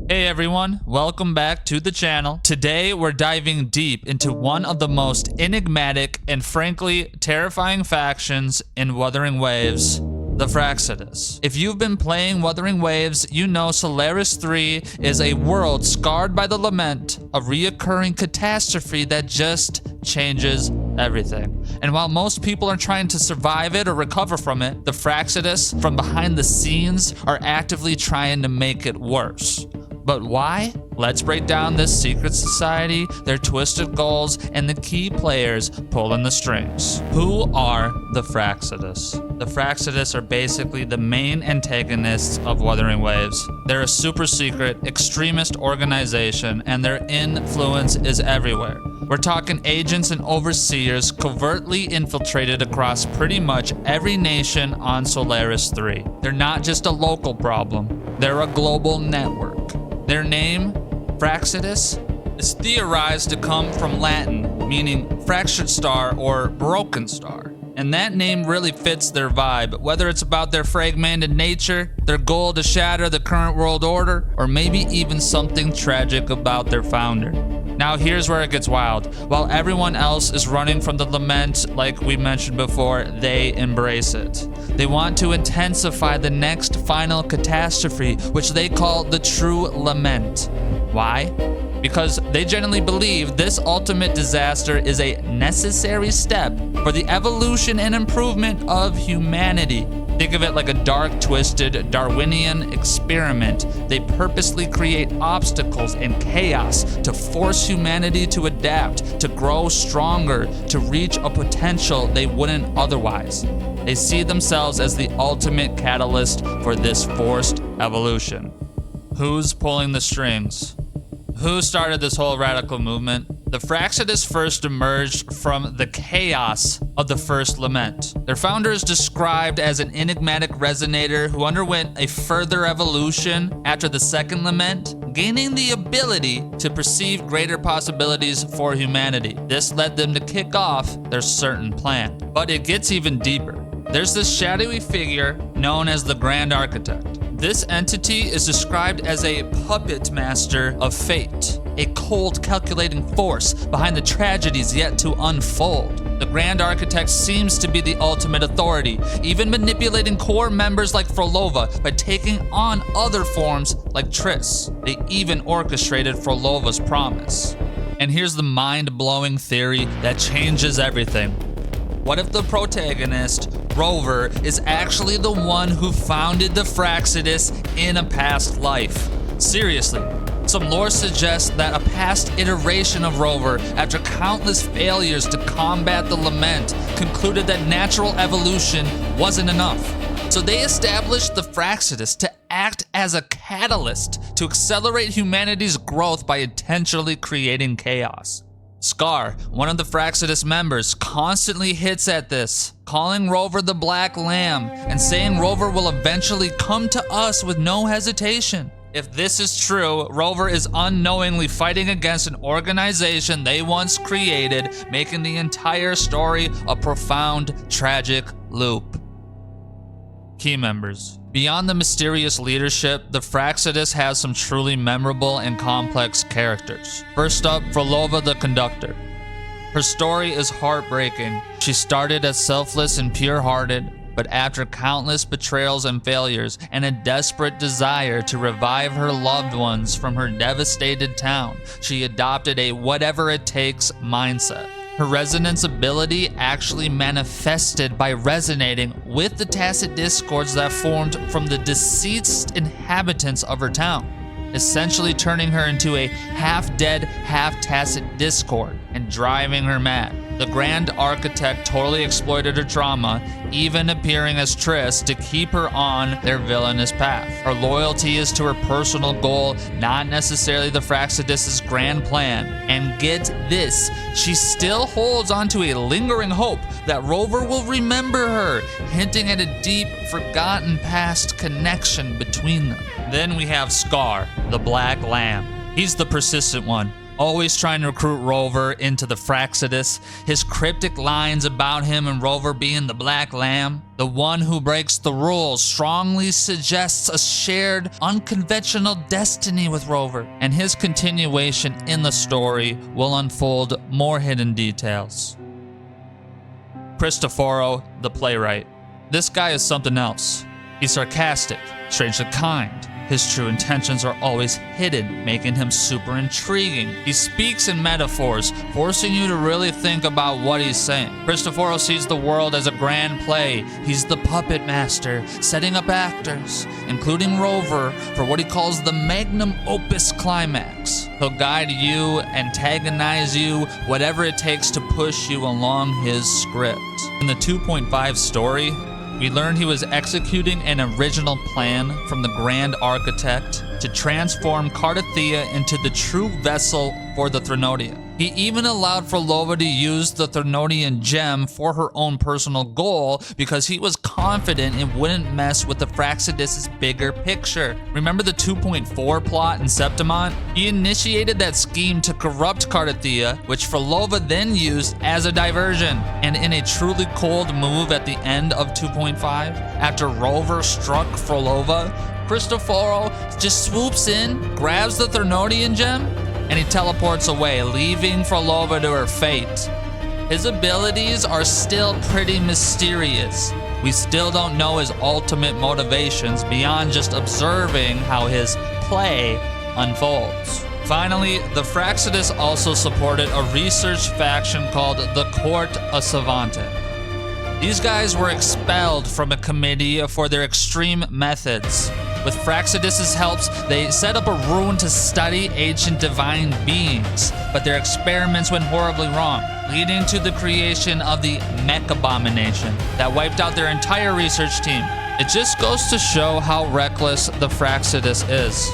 Hey everyone, welcome back to the channel. Today we're diving deep into one of the most enigmatic and frankly terrifying factions in Wuthering Waves, the Fractsidus. If you've been playing Wuthering Waves, you know Solaris 3 is a world scarred by the lament, a reoccurring catastrophe that just changes everything. And while most people are trying to survive it or recover from it, the Fractsidus from behind the scenes are actively trying to make it worse. But why? Let's break down this secret society, their twisted goals, and the key players pulling the strings. Who are the Fractsidus? The Fractsidus are basically the main antagonists of Wuthering Waves. They're a super secret, extremist organization, and their influence is everywhere. We're talking agents and overseers covertly infiltrated across pretty much every nation on Solaris 3. They're not just a local problem, they're a global network. Their name, Fractsidus, is theorized to come from Latin, meaning fractured star or broken star. And that name really fits their vibe, whether it's about their fragmented nature, their goal to shatter the current world order, or maybe even something tragic about their founder. Now here's where it gets wild. While everyone else is running from the lament, like we mentioned before, they embrace it. They want to intensify the next final catastrophe, which they call the true lament. Why? Because they genuinely believe this ultimate disaster is a necessary step for the evolution and improvement of humanity. Think of it like a dark, twisted Darwinian experiment. They purposely create obstacles and chaos to force humanity to adapt, to grow stronger, to reach a potential they wouldn't otherwise. They see themselves as the ultimate catalyst for this forced evolution. Who's pulling the strings? Who started this whole radical movement? The Fractsidus first emerged from the chaos of the first lament. Their founder is described as an enigmatic resonator who underwent a further evolution after the second lament, gaining the ability to perceive greater possibilities for humanity. This led them to kick off their certain plan. But it gets even deeper. There's this shadowy figure known as the Grand Architect. This entity is described as a puppet master of fate, a cold, calculating force behind the tragedies yet to unfold. The Grand Architect seems to be the ultimate authority, even manipulating core members like Frolova by taking on other forms like Triss. They even orchestrated Frolova's promise. And here's the mind-blowing theory that changes everything. What if the protagonist, Rover, is actually the one who founded the Fractsidus in a past life? Seriously, some lore suggests that a past iteration of Rover, after countless failures to combat the lament, concluded that natural evolution wasn't enough. So they established the Fractsidus to act as a catalyst to accelerate humanity's growth by intentionally creating chaos. Scar, one of the Fractsidus members, constantly hits at this, calling Rover the Black Lamb and saying Rover will eventually come to us with no hesitation. If this is true, Rover is unknowingly fighting against an organization they once created, making the entire story a profound, tragic loop. Key members. Beyond the mysterious leadership, the Fractsidus has some truly memorable and complex characters. First up, Frolova the Conductor. Her story is heartbreaking. She started as selfless and pure-hearted, but after countless betrayals and failures and a desperate desire to revive her loved ones from her devastated town, she adopted a whatever-it-takes mindset. Her resonance ability actually manifested by resonating with the tacit discords that formed from the deceased inhabitants of her town, essentially turning her into a half-dead, half-tacit discord and driving her mad. The Grand Architect totally exploited her trauma, even appearing as Triss to keep her on their villainous path. Her loyalty is to her personal goal, not necessarily the Fractsidus' grand plan. And get this, she still holds onto a lingering hope that Rover will remember her, hinting at a deep, forgotten past connection between them. Then we have Scar, the Black Lamb. He's the persistent one, always trying to recruit Rover into the Fractsidus. His cryptic lines about him and Rover being the Black Lamb, the one who breaks the rules, strongly suggests a shared, unconventional destiny with Rover, and his continuation in the story will unfold more hidden details. Cristoforo, the playwright. This guy is something else. He's sarcastic, strangely kind. His true intentions are always hidden, making him super intriguing. He speaks in metaphors, forcing you to really think about what he's saying. Cristoforo sees the world as a grand play. He's the puppet master, setting up actors, including Rover, for what he calls the magnum opus climax. He'll guide you, antagonize you, whatever it takes to push you along his script. In the 2.5 story, we learned he was executing an original plan from the Grand Architect to transform Cardathea into the true vessel for the Threnodian. He even allowed for Lova to use the Threnodian gem for her own personal goal because he was confident it wouldn't mess with the Fractsidus' bigger picture. Remember the 2.4 plot in Septimont? He initiated that scheme to corrupt Cardathea, which Frolova then used as a diversion. And in a truly cold move at the end of 2.5, after Rover struck Frolova, Cristoforo just swoops in, grabs the Threnodian gem, and he teleports away, leaving Frolova to her fate. His abilities are still pretty mysterious. We still don't know his ultimate motivations beyond just observing how his play unfolds. Finally, the Fractsidus also supported a research faction called the Court of Savante. These guys were expelled from a committee for their extreme methods. With Fractsidus' help, they set up a rune to study ancient divine beings, but their experiments went horribly wrong, leading to the creation of the Mech Abomination that wiped out their entire research team. It just goes to show how reckless the Fractsidus is.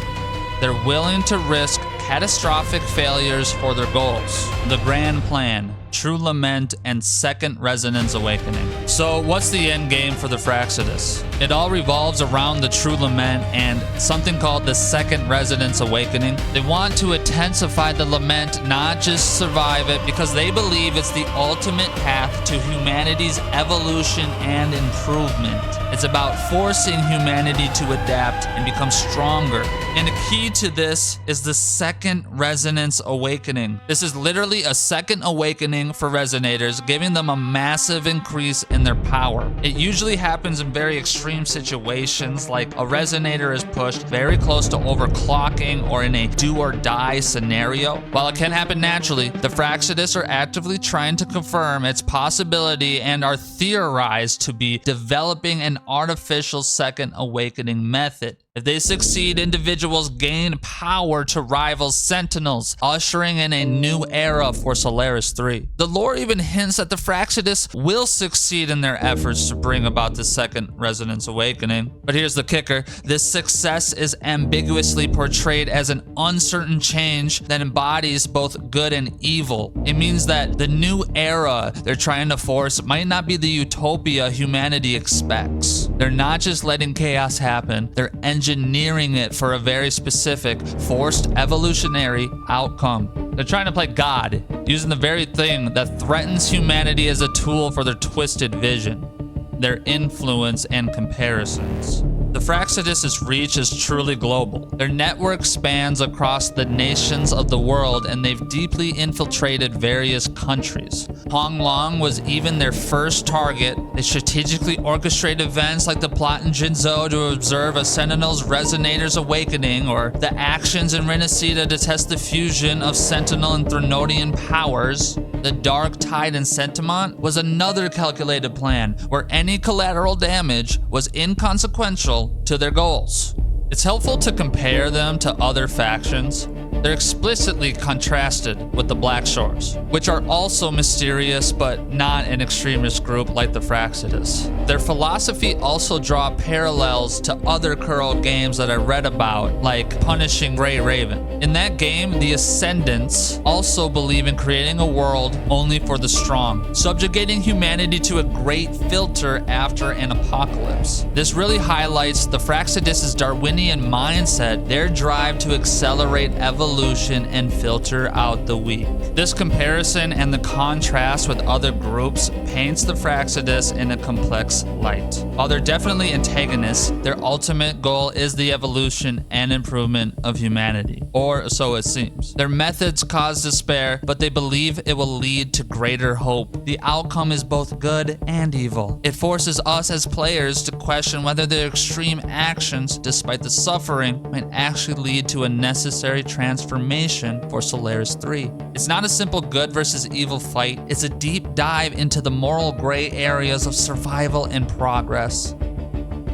They're willing to risk catastrophic failures for their goals. The grand plan, true lament, and second resonance awakening. So what's the end game for the Fractsidus? It all revolves around the true lament and something called the second resonance awakening. They want to intensify the lament, not just survive it, because they believe it's the ultimate path to humanity's evolution and improvement. It's about forcing humanity to adapt and become stronger. And the key to this is the second resonance awakening. This is literally a second awakening for resonators, giving them a massive increase in their power. It usually happens in very extreme situations, like a resonator is pushed very close to overclocking or in a do or die scenario. While it can happen naturally, the Fractsidus are actively trying to confirm its possibility and are theorized to be developing an artificial second awakening method. If they succeed, individuals gain power to rival Sentinels, ushering in a new era for Solaris 3. The lore even hints that the Fractsidus will succeed in their efforts to bring about the second resonance awakening. But here's the kicker. This success is ambiguously portrayed as an uncertain change that embodies both good and evil. It means that the new era they're trying to force might not be the utopia humanity expects. They're not just letting chaos happen, they're engineering it for a very specific, forced evolutionary outcome. They're trying to play God, using the very thing that threatens humanity as a tool for their twisted vision, their influence and comparisons. The Fractsidus' reach is truly global. Their network spans across the nations of the world, and they've deeply infiltrated various countries. Hong Long was even their first target. They strategically orchestrate events like the plot in Jinzhou to observe a Sentinel's Resonator's awakening, or the actions in Renacida to test the fusion of Sentinel and Threnodian powers. The Dark Tide in Septimont was another calculated plan, where any collateral damage was inconsequential to their goals. It's helpful to compare them to other factions. They're explicitly contrasted with the Black Shores, which are also mysterious but not an extremist group like the Fractsidus. Their philosophy also draw parallels to other Kurl games that I read about, like Punishing Grey Raven. In that game, the Ascendants also believe in creating a world only for the strong, subjugating humanity to a great filter after an apocalypse. This really highlights the Fractsidus' Darwinian mindset, their drive to accelerate evolution evolution and filter out the weak. This comparison and the contrast with other groups paints the Fractsidus in a complex light. While they're definitely antagonists, their ultimate goal is the evolution and improvement of humanity, or so it seems. Their methods cause despair, but they believe it will lead to greater hope. The outcome is both good and evil. It forces us as players to question whether their extreme actions, despite the suffering, might actually lead to a necessary transformation for Solaris 3. It's not a simple good versus evil fight, it's a deep dive into the moral gray areas of survival and progress.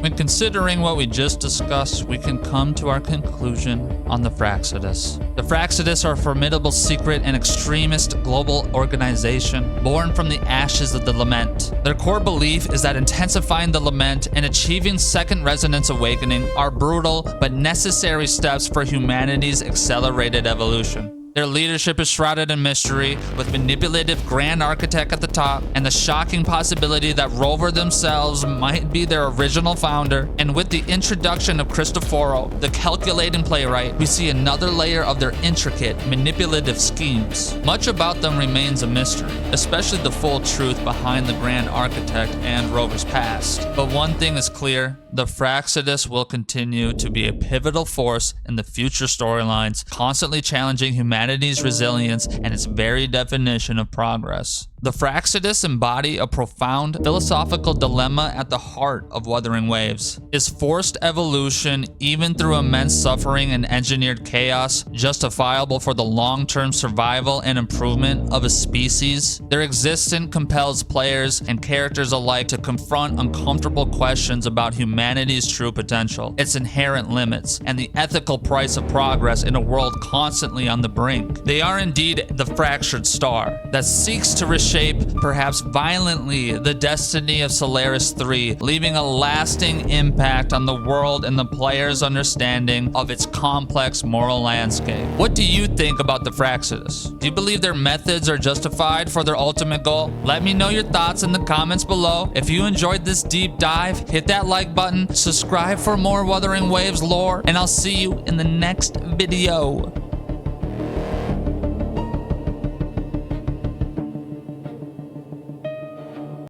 When considering what we just discussed, we can come to our conclusion on the Fractsidus. The Fractsidus are a formidable secret and extremist global organization born from the ashes of the lament. Their core belief is that intensifying the lament and achieving second resonance awakening are brutal but necessary steps for humanity's accelerated evolution. Their leadership is shrouded in mystery, with manipulative Grand Architect at the top, and the shocking possibility that Rover themselves might be their original founder. And with the introduction of Cristoforo, the calculating playwright, we see another layer of their intricate, manipulative schemes. Much about them remains a mystery, especially the full truth behind the Grand Architect and Rover's past. But one thing is clear, the Fractsidus will continue to be a pivotal force in the future storylines, constantly challenging humanity's resilience and its very definition of progress. The Fractsidus embody a profound philosophical dilemma at the heart of Wuthering Waves. Is forced evolution, even through immense suffering and engineered chaos, justifiable for the long-term survival and improvement of a species? Their existence compels players and characters alike to confront uncomfortable questions about humanity's true potential, its inherent limits, and the ethical price of progress in a world constantly on the brink. They are indeed the fractured star that seeks to reshape, perhaps violently, the destiny of Solaris 3, leaving a lasting impact on the world and the player's understanding of its complex moral landscape. What do you think about the Fractsidus? Do you believe their methods are justified for their ultimate goal? Let me know your thoughts in the comments below. If you enjoyed this deep dive, hit that like button, subscribe for more Wuthering Waves lore, and I'll see you in the next video.